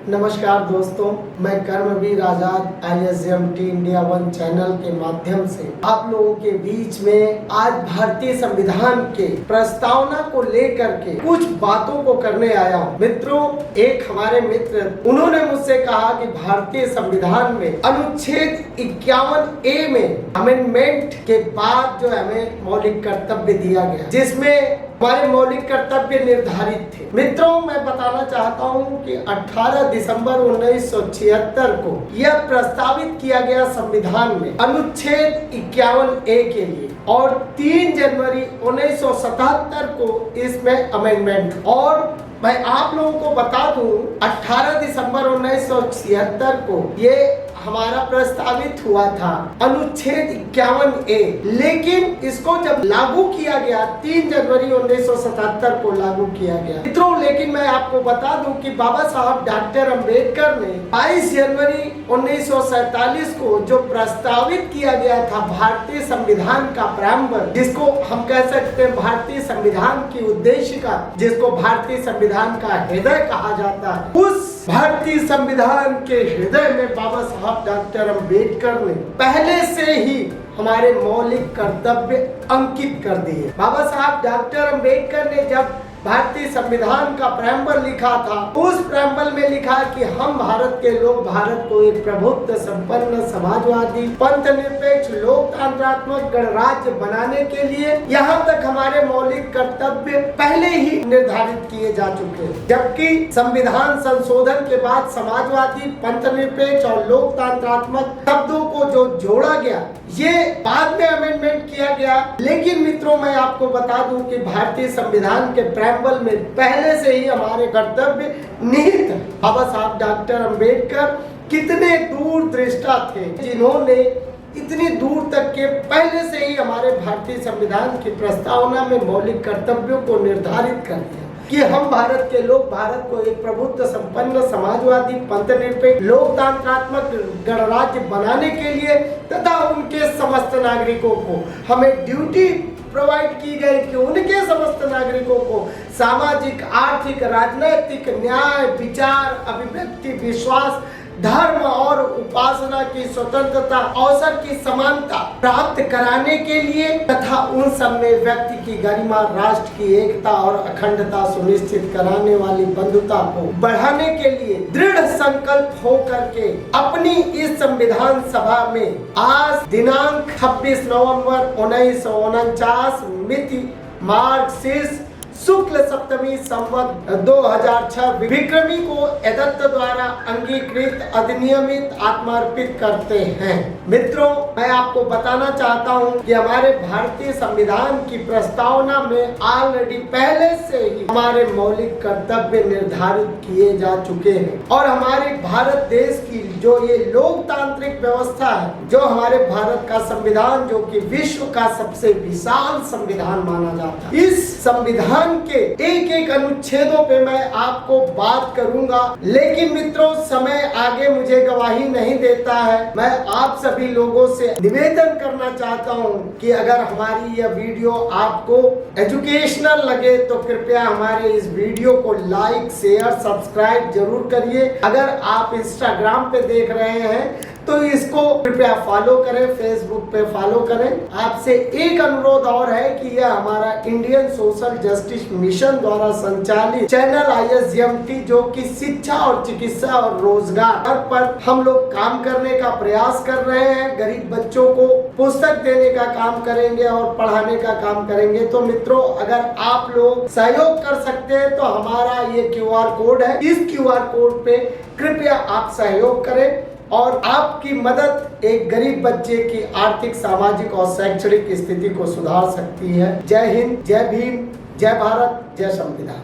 नमस्कार दोस्तों, मैं कर्मवीर आजाद ISMT इंडिया 1 चैनल के माध्यम से आप लोगों के बीच में आज भारतीय संविधान के प्रस्तावना को लेकर के कुछ बातों को करने आया हूँ। मित्रों, एक हमारे मित्र उन्होंने मुझसे कहा कि भारतीय संविधान में अनुच्छेद 51A में अमेंडमेंट के बाद जो हमें मौलिक कर्तव्य दिया गया, जिसमें हमारे मौलिक कर्तव्य निर्धारित थे। मित्रों, मैं बताना चाहता हूं कि 18 दिसंबर 1976 को यह प्रस्तावित किया गया संविधान में अनुच्छेद 51A के लिए, और 3 जनवरी 1977 को इसमें अमेंडमेंट। और मैं आप लोगों को बता दूं, 18 दिसंबर 1976 को ये हमारा प्रस्तावित हुआ था अनुच्छेद 51A, लेकिन इसको जब लागू किया गया 3 जनवरी 1977 को लागू किया गया। मित्रों, लेकिन मैं आपको बता दूं कि बाबा साहब डॉक्टर अंबेडकर ने 22 जनवरी 1947 को जो प्रस्तावित किया गया था भारतीय संविधान का प्रेम्बल, जिसको हम कह सकते हैं भारतीय संविधान की उद्देशिका, जिसको भारतीय संविधान का हृदय कहा जाता है, उस भारतीय संविधान के हृदय में बाबा साहब डॉक्टर अंबेडकर ने पहले से ही हमारे मौलिक कर्तव्य अंकित कर दिए। बाबा साहब डॉक्टर अंबेडकर ने जब भारतीय संविधान का प्रेम्बल लिखा था, उस प्रेम्बल में लिखा कि हम भारत के लोग भारत को एक प्रभुत्व संपन्न समाजवादी पंथ निरपेक्ष लोकतंत्रात्मक गणराज्य बनाने के लिए यहाँ तक हमारे मौलिक कर्तव्य पहले ही निर्धारित किए जा चुके हैं। जबकि संविधान संशोधन के बाद समाजवादी पंथ निरपेक्ष और लोकतंत्रात्मक शब्दों को जो जोड़ा गया, ये बाद में अमेंडमेंट किया गया। लेकिन मित्रों, मैं आपको बता दूं कि भारतीय संविधान के प्रेम्बल में पहले से ही हमारे कर्तव्य निहित। बाबा साहब डॉक्टर अंबेडकर कितने दूरदृष्टा थे, जिन्होंने इतनी दूर तक के पहले से ही हमारे भारतीय संविधान की प्रस्तावना में मौलिक कर्तव्यों को निर्धारित कर दिया कि हम भारत के लोग भारत को एक प्रभुत्व संपन्न समाजवादी पंथ निरपेक्ष लोकतंत्रात्मक गणराज्य बनाने के लिए तथा उनके समस्त नागरिकों को हमें ड्यूटी प्रोवाइड की गई कि उनके समस्त नागरिकों को सामाजिक, आर्थिक, राजनीतिक, न्याय, विचार, अभिव्यक्ति, विश्वास, धर्म और उपासना की स्वतंत्रता, अवसर की समानता प्राप्त कराने के लिए तथा उन सब में व्यक्ति की गरिमा, राष्ट्र की एकता और अखंडता सुनिश्चित कराने वाली बंधुता को बढ़ाने के लिए दृढ़ संकल्प होकर के अपनी इस संविधान सभा में आज दिनांक 26 नवंबर 1949 मिति मार्क्सिस्ट शुक्ल सप्तमी संवत 2006 विक्रमी को एदत्त द्वारा अंगीकृत अधिनियमित आत्मार्पित करते हैं। मित्रों, मैं आपको बताना चाहता हूं कि हमारे भारतीय संविधान की प्रस्तावना में ऑलरेडी पहले से ही हमारे मौलिक कर्तव्य निर्धारित किए जा चुके हैं, और हमारे भारत देश की जो ये लोकतांत्रिक व्यवस्था है, जो हमारे भारत का संविधान, जो कि विश्व का सबसे विशाल संविधान माना जाता है, इस संविधान के एक एक अनुच्छेदों पे मैं आपको बात करूंगा। लेकिन मित्रों, समय आगे मुझे गवाही नहीं देता है। मैं आप सभी लोगों से निवेदन करना चाहता हूं कि अगर हमारी यह वीडियो आपको एजुकेशनल लगे तो कृपया हमारे इस वीडियो को लाइक, शेयर, सब्सक्राइब जरूर करिए। अगर आप इंस्टाग्राम पे देख रहे हैं तो इसको कृपया फॉलो करें, फेसबुक पे फॉलो करें। आपसे एक अनुरोध और है कि यह हमारा इंडियन सोशल जस्टिस मिशन द्वारा संचालित चैनल ISMT, जो कि शिक्षा और चिकित्सा और रोजगार पर हम लोग काम करने का प्रयास कर रहे हैं। गरीब बच्चों को पुस्तक देने का काम करेंगे और पढ़ाने का काम करेंगे। तो मित्रों, अगर आप लोग सहयोग कर सकते हैं तो हमारा ये QR कोड है, इस QR कोड पे कृपया आप सहयोग करें, और आपकी मदद एक गरीब बच्चे की आर्थिक, सामाजिक और शैक्षणिक स्थिति को सुधार सकती है। जय हिंद, जय भीम, जय भारत, जय संविधान।